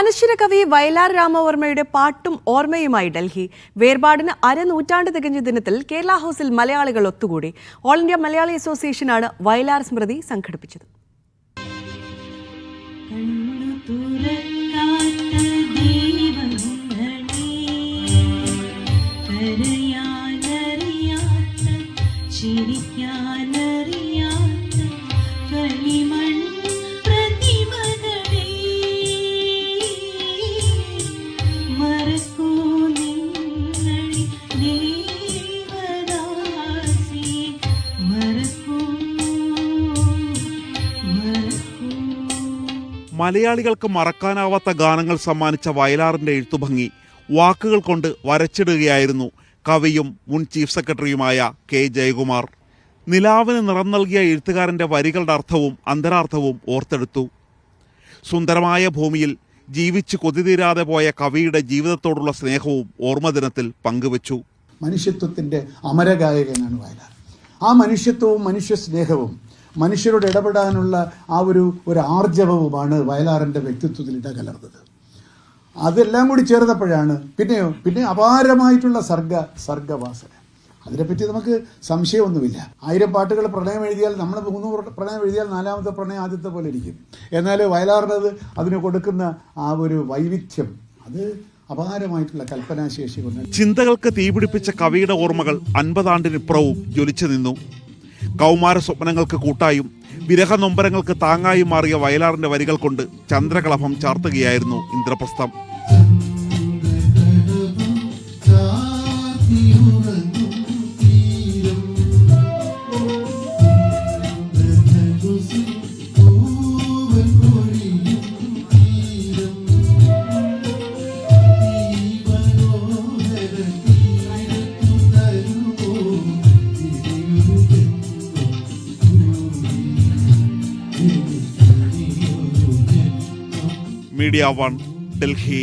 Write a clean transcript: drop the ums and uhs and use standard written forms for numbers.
അനശ്വര കവി വയലാർ രാമവർമ്മയുടെ പാട്ടും ഓർമ്മയുമായി ഡൽഹി. വേർപാടിന് അരനൂറ്റാണ്ട് തികഞ്ഞ ദിനത്തിൽ കേരള ഹൗസിൽ മലയാളികൾ ഒത്തുകൂടി. ഓൾ ഇന്ത്യ മലയാളി അസോസിയേഷനാണ് വയലാർ സ്മൃതി സംഘടിപ്പിച്ചത്. മലയാളികൾക്ക് മറക്കാനാവാത്ത ഗാനങ്ങൾ സമ്മാനിച്ച വയലാറിൻ്റെ എഴുത്തുഭംഗി വാക്കുകൾ കൊണ്ട് വരച്ചിടുകയായിരുന്നു കവിയും മുൻ ചീഫ് സെക്രട്ടറിയുമായ കെ ജയകുമാർ. നിലാവിന് നിറം നൽകിയ എഴുത്തുകാരൻ്റെ വരികളുടെ അർത്ഥവും അന്തരാർത്ഥവും ഓർത്തെടുത്തു. സുന്ദരമായ ഭൂമിയിൽ ജീവിച്ച് കൊതിതീരാതെ പോയ കവിയുടെ ജീവിതത്തോടുള്ള സ്നേഹവും ഓർമ്മദിനത്തിൽ പങ്കുവച്ചു. മനുഷ്യത്വത്തിൻ്റെ അമരഗായകനാണ് വയലാർ. ആ മനുഷ്യത്വവും മനുഷ്യ സ്നേഹവും മനുഷ്യരോട് ഇടപെടാനുള്ള ആ ഒരു ആർജവവുമാണ് വയലാറിൻ്റെ വ്യക്തിത്വത്തിൽ ഇടകലർന്നത്. അതെല്ലാം കൂടി ചേർന്നപ്പോഴാണ് പിന്നെ അപാരമായിട്ടുള്ള സർഗവാസന. അതിനെപ്പറ്റി നമുക്ക് സംശയമൊന്നുമില്ല. 1000 പാട്ടുകൾ പ്രണയം എഴുതിയാൽ നമ്മൾ 300 പ്രണയം എഴുതിയാൽ 4ാമത്തെ പ്രണയം ആദ്യത്തെ പോലെ ഇരിക്കും. എന്നാൽ വയലാറിനത് അതിന് കൊടുക്കുന്ന ആ ഒരു വൈവിധ്യം അത് അപാരമായിട്ടുള്ള കൽപ്പനാശേഷി കൊണ്ട്. ചിന്തകൾക്ക് തീപിടിപ്പിച്ച കവിയുടെ ഓർമ്മകൾ 50 ആണ്ടിനിപ്പുറവും ജ്വലിച്ചു നിന്നു. കൗമാര സ്വപ്നങ്ങൾക്ക് കൂട്ടായും വിരഹ നൊമ്പരങ്ങൾക്ക് താങ്ങായും മാറിയ വയലാറിന്റെ വരികൾ കൊണ്ട് ചന്ദ്രകളഭം ചാർത്തുകയായിരുന്നു ഇന്ദ്രപ്രസ്ഥം. മീഡിയ 1 ഡൽഹി.